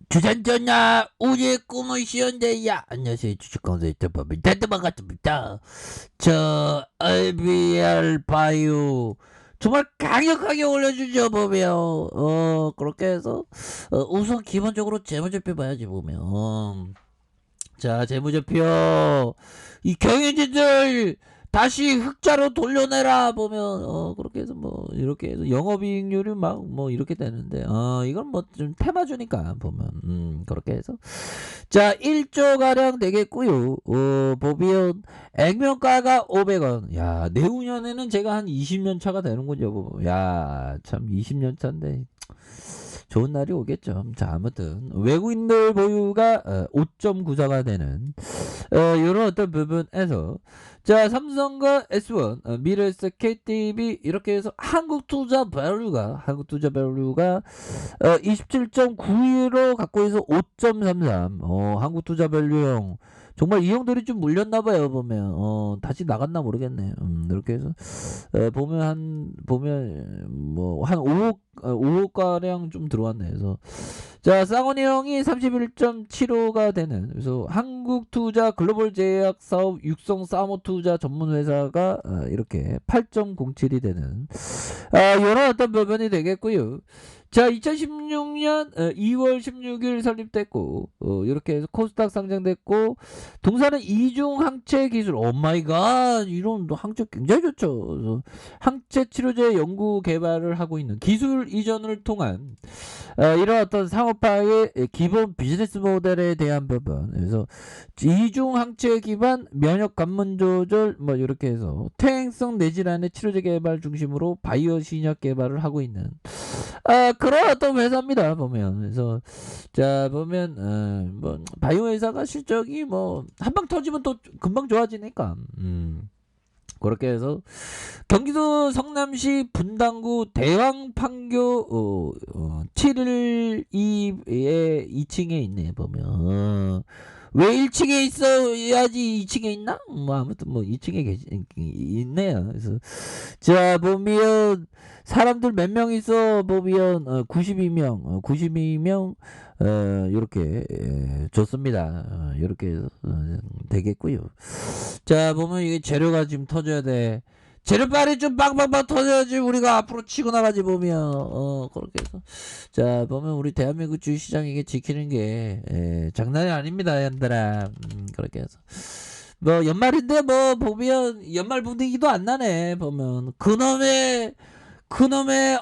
주산전야 우리의 꿈은 쉬운데야. 안녕하세요, 주식강사 유튜버입니다. 다들 반갑습니다. 저 IBR 바이오 정말 강력하게 올려주죠. 보면 그렇게 해서 우선 기본적으로 재무제표 봐야지. 보면 자, 재무제표 이 경영진들 다시 흑자로 돌려내라. 보면 그렇게 해서 뭐 이렇게 해서 영업이익률이 막 뭐 이렇게 되는데 이건 뭐 좀 테마주니까 보면 그렇게 해서 자 1조 가량 되겠고요. 보면 액면가가 500원. 야, 내후년에는 제가 한 20년 차가 되는군요. 야, 참 20년 차인데 좋은 날이 오겠죠. 자, 아무튼 외국인들 보유가 5.94가 되는 이런 어떤 부분에서 자, 삼성과 S1, 미래에셋, KTB 이렇게 해서 한국투자 밸류가 27.91로 갖고 있어 5.33. 한국투자 밸류형 정말 이 형들이 좀 물렸나봐요. 보면 다시 나갔나 모르겠네. 이렇게 해서 보면 뭐 한 5억 가량 좀 들어왔네. 그래서 자, 쌍원이 형이 31.75가 되는, 그래서 한국투자 글로벌 제약 사업 육성 사모투자 전문 회사가 이렇게 8.07이 되는 이런 어떤 부분이 되겠고요. 자, 2016년 2월 16일 설립됐고 이렇게 해서 코스닥 상장됐고, 동사는 이중 항체 기술. 오 마이 갓, 이런 항체 굉장히 좋죠. 그래서 항체 치료제 연구 개발을 하고 있는, 기술 이전을 통한 이런 어떤 상업화의 기본 비즈니스 모델에 대한 부분. 그래서 이중 항체 기반 면역 관문 조절 뭐 이렇게 해서 퇴행성 뇌질환의 치료제 개발 중심으로 바이오 신약 개발을 하고 있는 그런 어떤 회사입니다. 보면 그래서 자, 보면 뭐 바이오 회사가 실적이 뭐 한방 터지면 또 금방 좋아지니까 그렇게 해서 경기도 성남시 분당구 대왕판교 712에 2층에 있네. 보면 왜 1층에 있어야지 2층에 있나? 뭐 아무튼 뭐 2층에 있네요. 그래서 자, 보면 사람들 몇 명 있어. 보면 92명 이렇게 좋습니다. 이렇게 되겠고요. 자, 보면 이게 재료가 지금 터져야 돼. 재료빨이 좀 빵빵빵 터져야지 우리가 앞으로 치고 나가지. 보면 그렇게 해서 자, 보면 우리 대한민국 주식시장 이게 지키는 게 장난이 아닙니다, 얘들아. 그렇게 해서 뭐 연말인데 뭐 보면 연말 분위기도 안 나네. 보면 그놈의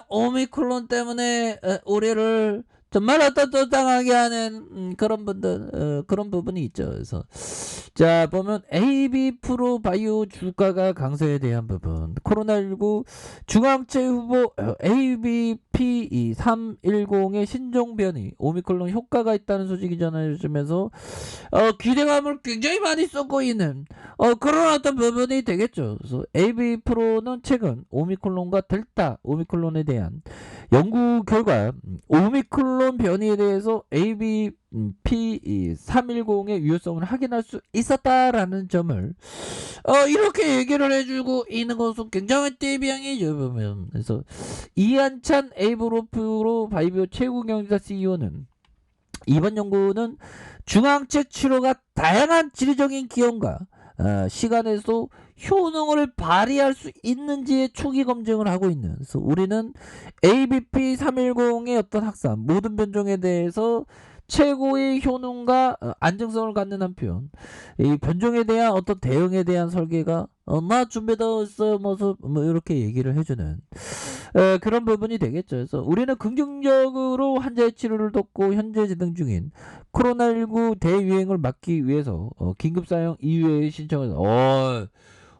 오미크론 때문에 올해를 정말 어떤 당하게 하는 그런 부분이 있죠. 그래서 자, 보면 AB 프로 바이오 주가가 강세에 대한 부분, 코로나19 중앙체 후보 ABP310의 신종 변이 오미크론 효과가 있다는 소식이 전해지면서 기대감을 굉장히 많이 쏟고 있는 그런 어떤 부분이 되겠죠. 그래서 AB 프로는 최근 오미크론과 델타 오미크론에 대한 연구 결과 오미크론 변이에 대해서 ABP310의 유효성을 확인할 수 있었다라는 점을 이렇게 얘기를 해주고 있는 것은 굉장한 띠비양이죠. 보면 그래서 이한찬 에이브로프로 바이오 최고 경영자 CEO는 이번 연구는 중앙체 치료가 다양한 지리적인 기형과 시간에서 효능을 발휘할 수 있는지의 초기 검증을 하고 있는, 그래서 우리는 ABP310의 어떤 확산 모든 변종에 대해서 최고의 효능과 안정성을 갖는 한편 이 변종에 대한 어떤 대응에 대한 설계가 나 준비되어 있어요 모습 뭐 이렇게 얘기를 해주는 그런 부분이 되겠죠. 그래서 우리는 긍정적으로 환자의 치료를 돕고 현재 진행 중인 코로나19 대유행을 막기 위해서 긴급사용 EUA 신청을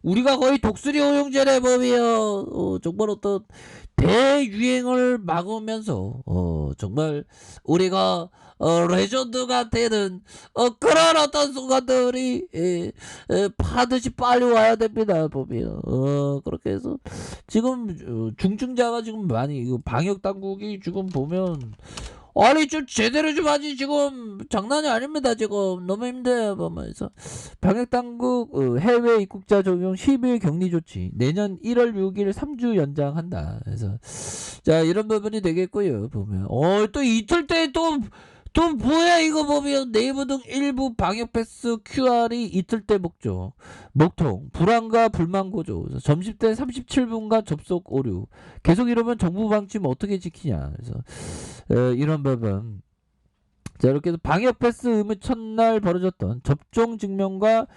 우리가 거의 독수리 호용제래. 법이요. 정말 어떤 대유행을 막으면서 정말 우리가 레전드가 되는 그런 어떤 순간들이 파듯이 빨리 와야 됩니다. 보면 그렇게 해서 지금 중증자가 지금 많이 방역 당국이 지금 보면 아니 좀 제대로 좀 하지. 지금 장난이 아닙니다. 지금 너무 힘들어요. 보면서 방역당국 해외 입국자 적용 10일 격리 조치 내년 1월 6일 3주 연장한다. 그래서 자, 이런 부분이 되겠고요. 보면 또 이틀 때 또 뭐야 이거 보면 네이버 등 일부 방역 패스 QR이 이틀째 목통 불안과 불만 고조 점심때 37분간 접속 오류 계속 이러면 정부 방침 어떻게 지키냐 그래서 이런 부분 자 이렇게 해서 방역 패스 의무 첫날 벌어졌던 접종 증명과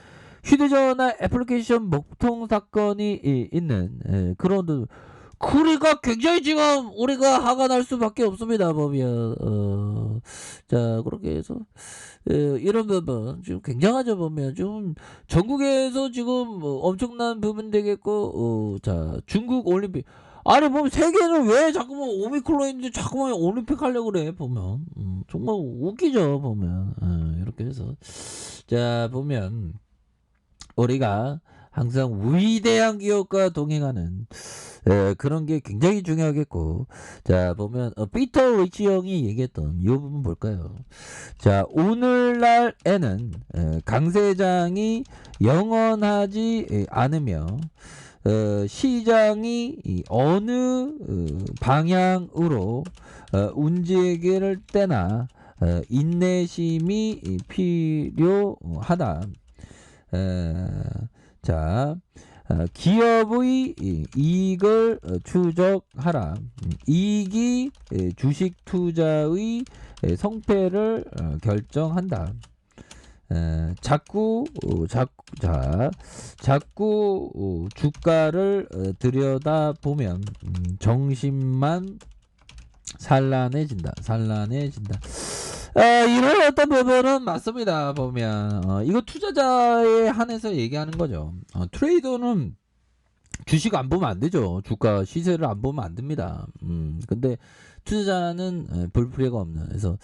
휴대전화 애플리케이션 목통 사건이 있는 그런 우리가 굉장히 지금 우리가 화가 날 수밖에 없습니다 보면 자 그렇게 해서 이런 부분 지금 굉장하죠 보면 좀 전국에서 지금 엄청난 부분 되겠고 자 중국 올림픽 아니 보면 세계는 왜 자꾸만 오미크론인지 자꾸만 올림픽 하려고 그래 보면 정말 웃기죠 보면 이렇게 해서 자 보면 우리가 항상 위대한 기업과 동행하는 그런 게 굉장히 중요하겠고 자 보면 피터 리치 형이 얘기했던 이 부분 볼까요 자 오늘날에는 강 세장이 영원하지 않으며 시장이 어느 방향으로 움직일 때나 인내심이 필요하다 자 기업의 이익을 추적하라. 이익이 주식 투자의 성패를 결정한다. 자꾸 주가를 들여다보면 정신만 산란해진다. 이런 어떤 부분은 맞습니다. 보면 이거 투자자에 한해서 얘기하는 거죠. 트레이더는 주식 안 보면 안 되죠. 주가 시세를 안 보면 안 됩니다. 근데 투자자는 불필요가 없는. 그래서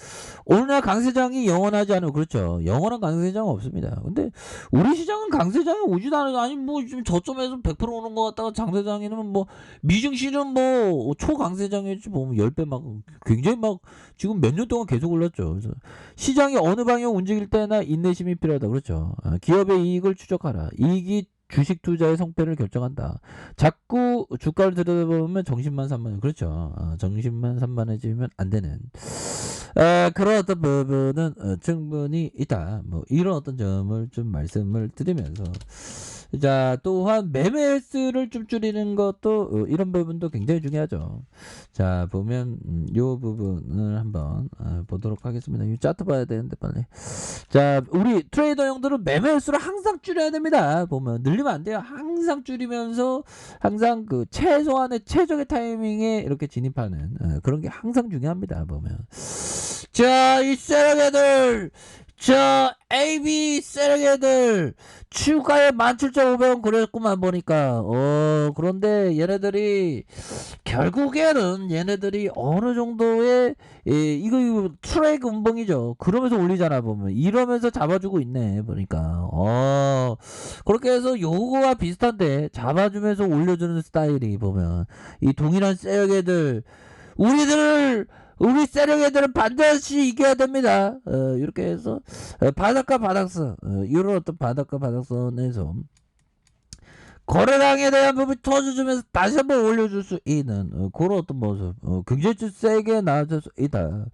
오늘날 강세장이 영원하지 않아요. 그렇죠. 영원한 강세장은 없습니다. 근데 우리 시장은 강세장이 오지도 않아요. 아니 뭐 좀 저점에서 100% 오는 것 같다가 장세장이면 뭐 미증시는 뭐 초강세장이었지 보면 10배 막 굉장히 막 지금 몇 년 동안 계속 올랐죠. 그래서 시장이 어느 방향 움직일 때나 인내심이 필요하다. 그렇죠. 기업의 이익을 추적하라. 이익이 주식 투자의 성패를 결정한다. 자꾸 주가를 들여다보면 정신만 산만해. 그렇죠. 정신만 산만해지면 안 되는. 그런 어떤 부분은 충분히 있다. 뭐 이런 어떤 점을 좀 말씀을 드리면서 자 또한 매매 횟수를 좀 줄이는 것도 이런 부분도 굉장히 중요하죠. 자 보면 요 부분을 한번 보도록 하겠습니다. 이 차트 봐야 되는데 빨리. 자 우리 트레이더 형들은 매매 횟수를 항상 줄여야 됩니다. 보면 늘리면 안 돼요. 항상 줄이면서 항상 그 최소한의 최적의 타이밍에 이렇게 진입하는 그런 게 항상 중요합니다. 보면 자 이 세력애들 저 AB 세력애들 추가에 17,500원 그랬구만 보니까 그런데 얘네들이 결국에는 얘네들이 어느 정도의 이거 트랙 운봉이죠. 그러면서 올리잖아 보면 이러면서 잡아주고 있네 보니까 그렇게 해서 요거와 비슷한데 잡아주면서 올려주는 스타일이 보면 이 동일한 세력애들 우리 세력애들은 반드시 이겨야 됩니다. 이렇게 해서 바닥과 바닥선 이런 어떤 바닥과 바닥선에서 거래량에 대한 부분 터져주면서 다시 한번 올려줄 수 있는 그런 어떤 모습 굉장히 좀 세게 나아질 수 있다.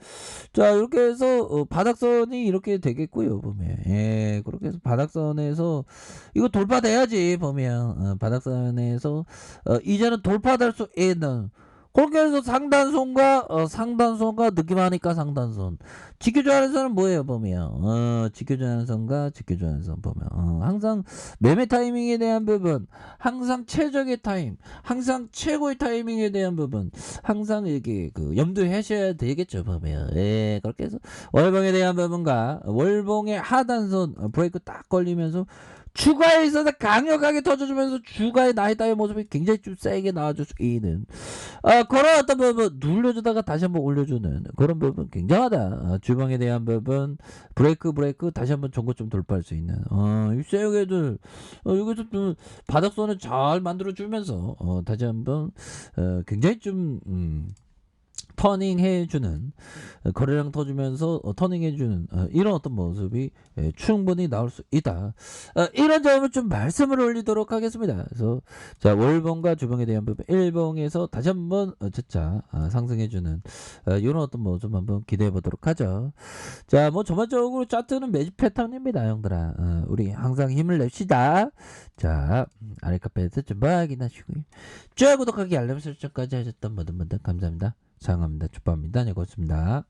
자 이렇게 해서 바닥선이 이렇게 되겠고요 보면 그렇게 해서 바닥선에서 이거 돌파돼야지 보면 바닥선에서 이제는 돌파될 수 있는 그렇게 해서 상단선과 느낌하니까 상단선 지켜줘야 선은 뭐예요 보면 지켜줘야 선과 지켜줘야 선 보면 항상 매매 타이밍에 대한 부분 항상 최적의 타임 항상 최고의 타이밍에 대한 부분 항상 이렇게 염두하셔야 되겠죠 보면 그렇게 해서 월봉에 대한 부분과 월봉의 하단선 브레이크 딱 걸리면서 주가에 있어서 강력하게 터져주면서 주가의 나이다의 모습이 굉장히 좀 세게 나와줄 수 있는 그런 어떤 부분 눌려주다가 다시 한번 올려주는 그런 부분 굉장하다. 주방에 대한 부분 브레이크 다시 한번 전고점 돌파할 수 있는 이 세력애들 여기서 좀 바닥선을 잘 만들어주면서 다시 한번 굉장히 좀 터닝해주는 거래량 터주면서 터닝해주는 이런 어떤 모습이 충분히 나올 수 있다. 이런 점을 좀 말씀을 올리도록 하겠습니다. 그래서 자 월봉과 주봉에 대한 부분 일봉에서 다시 한번 차차 상승해주는 이런 어떤 모습 한번 기대해 보도록 하죠. 자 뭐 전반적으로 차트는 매집 패턴입니다, 형들아. 우리 항상 힘을 냅시다. 자 아래 카페에서 좀 확인하시고요. 좋아요 구독하기 알람 설정까지 하셨던 모든 분들 감사합니다. 사랑합니다. 축복합니다. 네, 고맙습니다.